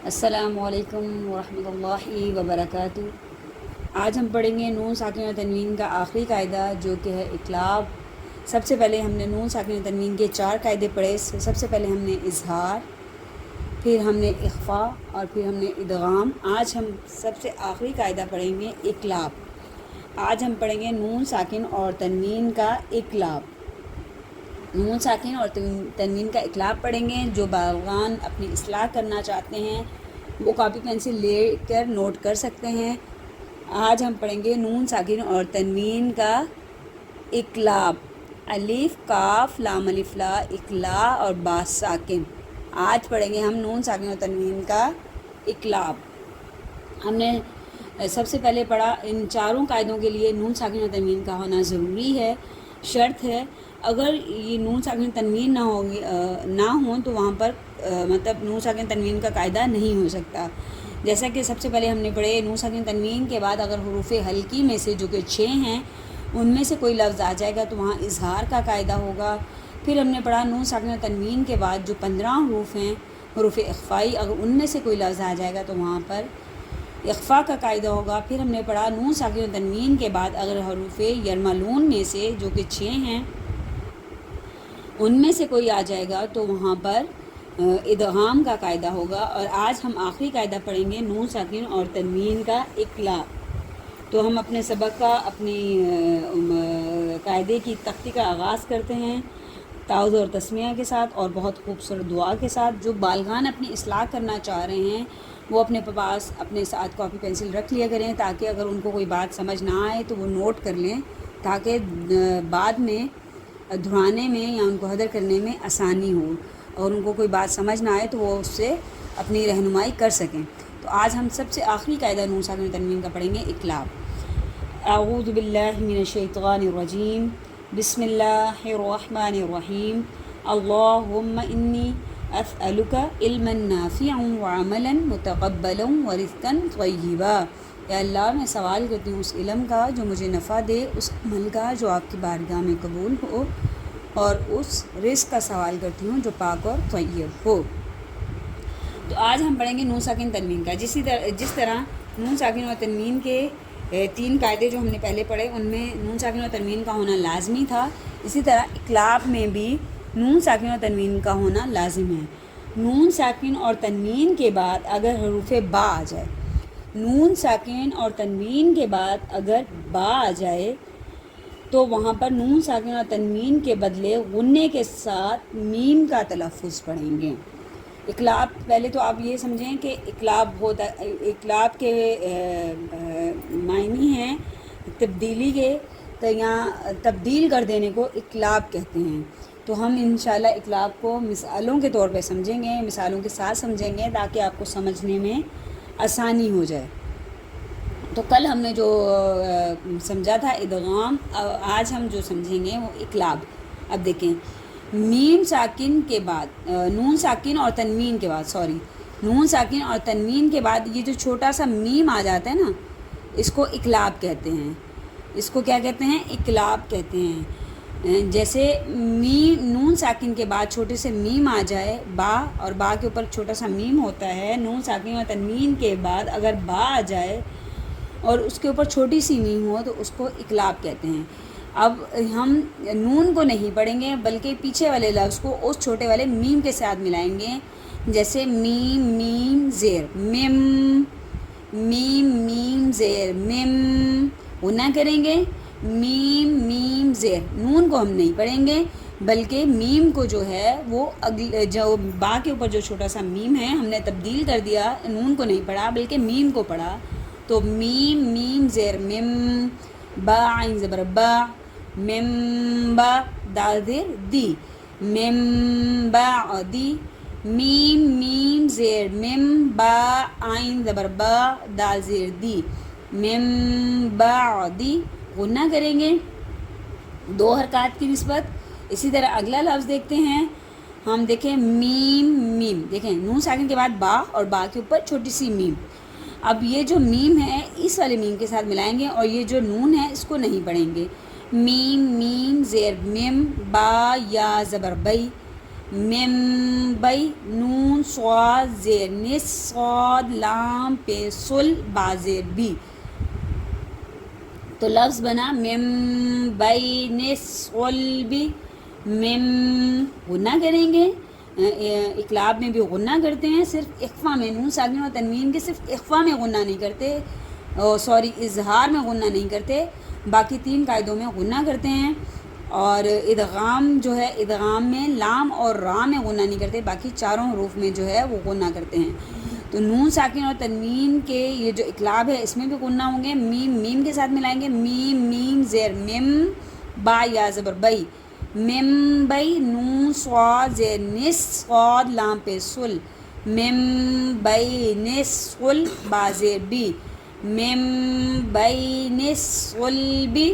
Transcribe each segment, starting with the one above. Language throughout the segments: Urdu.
السلام علیکم ورحمۃ اللہ وبرکاتہ۔ آج ہم پڑھیں گے نون ساکن و تنوین کا آخری قاعدہ جو کہ ہے اقلاب۔ سب سے پہلے ہم نے نون ساکن و تنوین کے 4 قاعدے پڑھے۔ سب سے پہلے ہم نے اظہار، پھر ہم نے اخفا اور پھر ہم نے ادغام۔ آج ہم سب سے آخری قاعدہ پڑھیں گے اقلاب۔ آج ہم پڑھیں گے نون ساکن اور تنوین کا اقلاب۔ نون ساکن اور تنوین کا اقلاب پڑھیں گے۔ جو بالغان اپنی اصلاح کرنا چاہتے ہیں وہ کاپی پینسل لے کر نوٹ کر سکتے ہیں۔ آج ہم پڑھیں گے نون ساکن اور تنوین کا اقلاب۔ الف کاف لام الف لا اقلا اور با ساکن۔ آج پڑھیں گے ہم نون ساکن اور تنوین کا اقلاب۔ ہم نے سب سے پہلے پڑھا ان چاروں قاعدوں کے لیے نون ساکن اور تنوین کا ہونا ضروری ہے، شرط ہے۔ اگر یہ نون ساکن تنوین نہ ہوں تو وہاں پر مطلب نون ساکن تنوین کا قاعدہ نہیں ہو سکتا۔ جیسا کہ سب سے پہلے ہم نے پڑھے نون ساکن تنوین کے بعد اگر حروف حلقی میں سے جو کہ 6 ہیں ان میں سے کوئی لفظ آ جائے گا تو وہاں اظہار کا قاعدہ ہوگا۔ پھر ہم نے پڑھا نون ساکن تنوین کے بعد جو 15 حروف ہیں حروف اخفائی، اگر ان میں سے کوئی لفظ آ جائے گا تو وہاں پر اخفا کا قاعدہ ہوگا۔ پھر ہم نے پڑھا نون ساکن تنوین کے بعد اگر حروف یرملون میں سے جو کہ 6 ہیں ان میں سے کوئی آ جائے گا تو وہاں پر ادغام کا قاعدہ ہوگا۔ اور آج ہم آخری قاعدہ پڑھیں گے نون ساکن اور تنوین کا اقلاب۔ تو ہم اپنے سبق کا اپنی قاعدے کی تختی کا آغاز کرتے ہیں تعوذ اور تسمیہ کے ساتھ اور بہت خوبصورت دعا کے ساتھ۔ جو بالغان اپنی اصلاح کرنا چاہ رہے ہیں وہ اپنے پاس اپنے ساتھ کاپی پینسل رکھ لیا کریں تاکہ اگر ان کو کوئی بات سمجھ نہ آئے تو وہ نوٹ کر لیں تاکہ بعد میں دہرانے میں یا ان کو حضر کرنے میں آسانی ہو، اور ان کو کوئی بات سمجھ نہ آئے تو وہ اس سے اپنی رہنمائی کر سکیں۔ تو آج ہم سب سے آخری قاعدہ نون ساکن تنوین کا پڑھیں گے اقلاب۔ اعوذ باللہ من الشیطان الرجیم، بسم اللہ الرحمن الرحیم، اللہم انی اسألک علما نافعا وعملا متقبلا ورزقا طیبا۔ یا اللہ میں سوال کرتی ہوں اس علم کا جو مجھے نفع دے، اس عمل کا جو آپ کی بارگاہ میں قبول ہو، اور اس رزق کا سوال کرتی ہوں جو پاک اور طیب ہو۔ تو آج ہم پڑھیں گے نون ساکن تنوین کا۔ جس طرح نون ساکن اور تنوین کے 3 قاعدے جو ہم نے پہلے پڑھے ان میں نون ساکن اور تنوین کا ہونا لازمی تھا، اسی طرح اقلاب میں بھی نون ساکن اور تنوین کا ہونا لازم ہے۔ نون ساکن اور تنوین کے بعد اگر حروف با آ جائے، نون ساکن اور تنوین کے بعد اگر با آ جائے تو وہاں پر نون ساکن اور تنوین کے بدلے غنّے کے ساتھ میم کا تلفظ پڑھیں گے۔ اقلاب پہلے تو آپ یہ سمجھیں کہ اقلاب کے معنی ہیں تبدیلی کے، تو یہاں تبدیل کر دینے کو اقلاب کہتے ہیں۔ تو ہم انشاءاللہ اقلاب کو مثالوں کے طور پہ سمجھیں گے، مثالوں کے ساتھ سمجھیں گے تاکہ آپ کو سمجھنے میں آسانی ہو جائے۔ تو کل ہم نے جو سمجھا تھا ادغام، آج ہم جو سمجھیں گے وہ اقلاب۔ اب دیکھیں میم ساکن کے بعد نون ساکن اور تنوین کے بعد نون ساکن اور تنوین کے بعد یہ جو چھوٹا سا میم آ جاتا ہے نا، اس کو اقلاب کہتے ہیں۔ اس کو کیا کہتے ہیں؟ اقلاب کہتے ہیں۔ جیسے میم نون ساکن کے بعد چھوٹے سے میم آ جائے، با اور با کے اوپر چھوٹا سا میم ہوتا ہے، نون ساکن اور تنوین کے بعد اگر با آ جائے اور اس کے اوپر چھوٹی سی میم ہو تو اس کو اقلاب کہتے ہیں۔ اب ہم نون کو نہیں پڑھیں گے بلکہ پیچھے والے لفظ کو اس چھوٹے والے میم کے ساتھ ملائیں گے، جیسے میم میم زیر میم، میم میم زیر میم، وہ نہ کریں گے میم میم زیر۔ نون کو ہم نہیں پڑھیں گے بلکہ میم کو جو ہے وہ جو با کے اوپر جو چھوٹا سا میم ہے ہم نے تبدیل کر دیا، نون کو نہیں پڑھا بلکہ میم کو پڑھا۔ تو میم میم زیر میم، با عین زبر با، میم با دال زیر دی، میم با دی، میم میم زیر میم، با عین زبر با دال زیر دی، میم با دی۔ غنہ کریں گے 2 حرکات کی نسبت۔ اسی طرح اگلا لفظ دیکھتے ہیں ہم، دیکھیں میم میم، دیکھیں نون ساکن کے بعد با اور با کے اوپر چھوٹی سی میم۔ اب یہ جو میم ہے اس والے میم کے ساتھ ملائیں گے اور یہ جو نون ہے اس کو نہیں پڑھیں گے۔ میم میم زیر میم، با یا زبر بئی، مم بئی نون صاد زیر نس صاد لام پیسل با زیر بی. تو لفظ بنا مم بئی نس بی. مم غنہ کریں گے، اقلاب میں بھی غنہ کرتے ہیں، صرف اخفا میں نون ساکن اور تنوین کے صرف اخفا میں غنہ نہیں کرتے، اظہار میں غنہ نہیں کرتے، باقی 3 قاعدوں میں غنہ کرتے ہیں. اور ادغام جو ہے ادغام میں لام اور را میں غنہ نہیں کرتے، باقی 4 حروف میں جو ہے وہ غنہ کرتے ہیں. تو نون ساکن اور تنوین کے یہ جو اقلاب ہے اس میں بھی غنہ ہوں گے. میم کے ساتھ ملائیں گے، میم زیر مم با یا زبر بئی. مم بئی نون صاد زیر نس صاد لام پہ سل. مم بئی نس سل با زیر بی. مم بئی نس سل بی.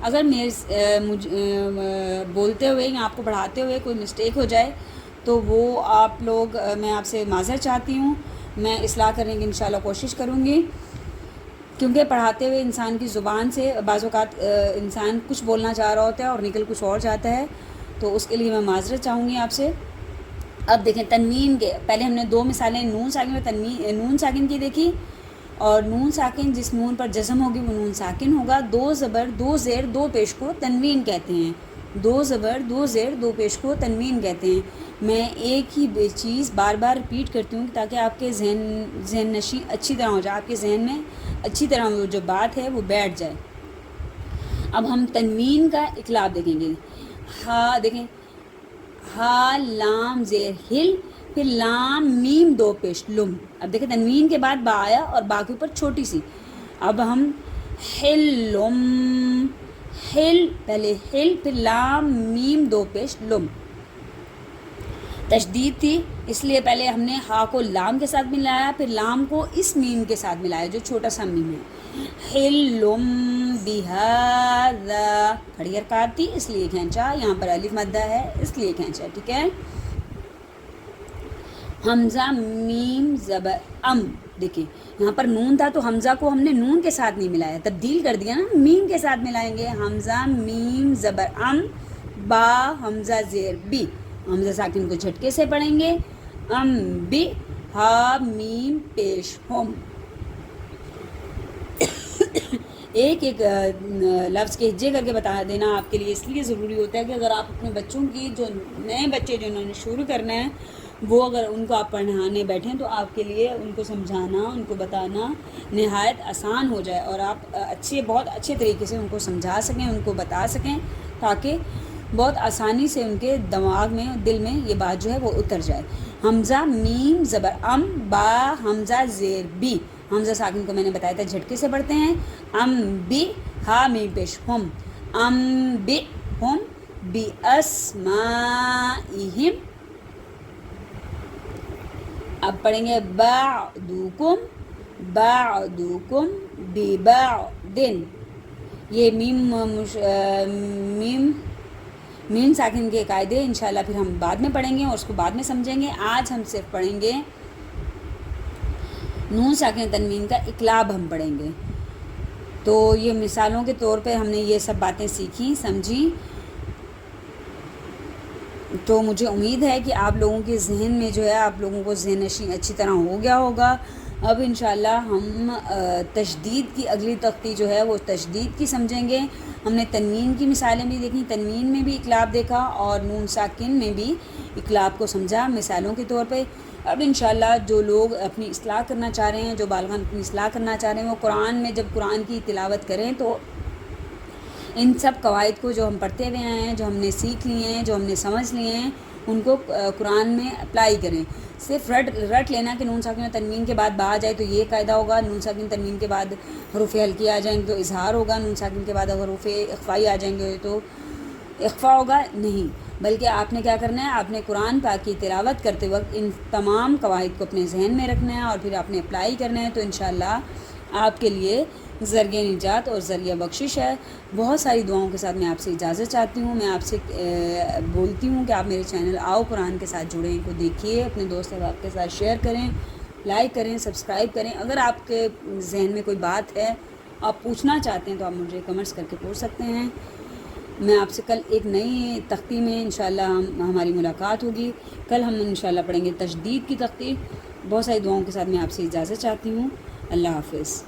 اگر بولتے ہوئے یا آپ کو پڑھاتے ہوئے کوئی مسٹیک ہو جائے تو وہ آپ لوگ، میں آپ سے معذرت چاہتی ہوں، میں اصلاح کرنے کی انشاءاللہ کوشش کروں گی، کیونکہ پڑھاتے ہوئے انسان کی زبان سے بعض اوقات انسان کچھ بولنا چاہ رہا ہوتا ہے اور نکل کچھ اور جاتا ہے، تو اس کے لیے میں معذرت چاہوں گی آپ سے. اب دیکھیں تنوین کے پہلے ہم نے 2 مثالیں نون ساکن اور نون ساکن کی دیکھی، اور نون ساکن جس نون پر جزم ہوگی وہ نون ساکن ہوگا. 2 زبر 2 زیر 2 پیش کو تنوین کہتے ہیں. 2 زبر 2 زیر 2 پیش کو تنوین کہتے ہیں. میں ایک ہی چیز بار بار ریپیٹ کرتی ہوں تاکہ آپ کے ذہن نشین اچھی طرح ہو جائے، آپ کے ذہن میں اچھی طرح وہ جو بات ہے وہ بیٹھ جائے. اب ہم تنوین کا اقلاب دیکھیں گے. ہا دیکھیں، ہا لام زیر ہل، پھر لام میم 2 پیش لم. اب دیکھیں تنوین کے بعد با آیا اور با کے اوپر چھوٹی سی. اب ہم حلم، ہل پہلے ہل پھر لام میم 2 پیش لم. تشدید تھی اس لیے پہلے ہم نے ہا کو لام کے ساتھ ملایا، پھر لام کو اس میم کے ساتھ ملایا جو چھوٹا سا میم ہے. حلم بہذا، کھڑی حرکات تھی اس لیے کھینچا، یہاں پر الف مدہ ہے اس لیے کھینچا، ٹھیک ہے. حمزہ میم زبر ام، دیکھیں یہاں پر نون تھا تو حمزہ کو ہم نے نون کے ساتھ نہیں ملایا، تبدیل کر دیا نا، میم کے ساتھ ملائیں گے. حمزہ میم زبر ام با حمزہ زیر بی. حمزہ ساکن کو جھٹکے سے پڑھیں گے، ام بی ہا میم پیش ہم. ایک لفظ کے ہجے کر کے بتا دینا آپ کے لیے اس لیے ضروری ہوتا ہے کہ اگر آپ اپنے بچوں کی جو نئے بچے جو انہوں نے شروع کرنا ہے وہ اگر ان کو آپ پڑھانے بیٹھیں تو آپ کے لیے ان کو سمجھانا، ان کو بتانا نہایت آسان ہو جائے، اور آپ بہت اچھے طریقے سے ان کو سمجھا سکیں، ان کو بتا سکیں، تاکہ بہت آسانی سے ان کے دماغ میں دل میں یہ بات جو ہے وہ اتر جائے. حمزہ میم زبر ام با حمزہ زیر بی. حمزہ ساکن کو میں نے بتایا تھا جھٹکے سے پڑھتے ہیں. ام بی ہا میم پیش ہم، ام بی ہم بی اسمائہم. اب پڑھیں گے بعدکم ببعدن. یہ میم ساکن کے قاعدے انشاءاللہ پھر ہم بعد میں پڑھیں گے اور اس کو بعد میں سمجھیں گے. آج ہم صرف پڑھیں گے نون ساکن تنوین کا اقلاب ہم پڑھیں گے. تو یہ مثالوں کے طور پہ ہم نے یہ سب باتیں سیکھیں سمجھی، تو مجھے امید ہے کہ آپ لوگوں کے ذہن میں جو ہے آپ لوگوں کو ذہن نشین اچھی طرح ہو گیا ہوگا. اب انشاءاللہ ہم تشدید کی اگلی تختی جو ہے وہ تشدید کی سمجھیں گے. ہم نے تنوین کی مثالیں بھی دیکھیں، تنوین میں بھی اقلاب دیکھا اور نون ساکن میں بھی اقلاب کو سمجھا مثالوں کے طور پہ. اب انشاءاللہ جو لوگ اپنی اصلاح کرنا چاہ رہے ہیں، جو بالغان اپنی اصلاح کرنا چاہ رہے ہیں، وہ قرآن میں جب قرآن کی تلاوت کریں تو ان سب قواعد کو جو ہم پڑھتے ہوئے ہیں، جو ہم نے سیکھ لیے ہیں، جو ہم نے سمجھ لیے ہیں، ان کو قرآن میں اپلائی کریں. صرف رٹ لینا کہ نون ساکن و تنوین کے بعد با آ جائے تو یہ قاعدہ ہوگا، نون ساکن تنوین کے بعد حروف ہلکی آ جائیں گے تو اظہار ہوگا، نون ساکن کے بعد حروف اخفائی آ جائیں گے تو اخفا ہوگا. نہیں، بلکہ آپ نے کیا کرنا ہے، آپ نے قرآن پاک کی تلاوت کرتے وقت ان تمام قواعد کو اپنے ذہن میں رکھنا ہے اور پھر آپ نے اپلائی کرنا ہے. تو انشاءاللہ آپ کے لیے ذریعہ نجات اور ذریعہ بخشش ہے. بہت ساری دعاؤں کے ساتھ میں آپ سے اجازت چاہتی ہوں. میں آپ سے بولتی ہوں کہ آپ میرے چینل آؤ قرآن کے ساتھ جڑیں، کو دیکھیے، اپنے دوست احباب کے ساتھ شیئر کریں، لائک کریں، سبسکرائب کریں. اگر آپ کے ذہن میں کوئی بات ہے آپ پوچھنا چاہتے ہیں تو آپ مجھے کمنٹس کر کے پوچھ سکتے ہیں. میں آپ سے کل ایک نئی تختی میں انشاءاللہ ہماری ملاقات ہوگی. کل ہم انشاءاللہ پڑھیں گے تشدید کی تختی. بہت ساری دعاؤں کے ساتھ میں آپ سے اجازت چاہتی ہوں. اللہ حافظ.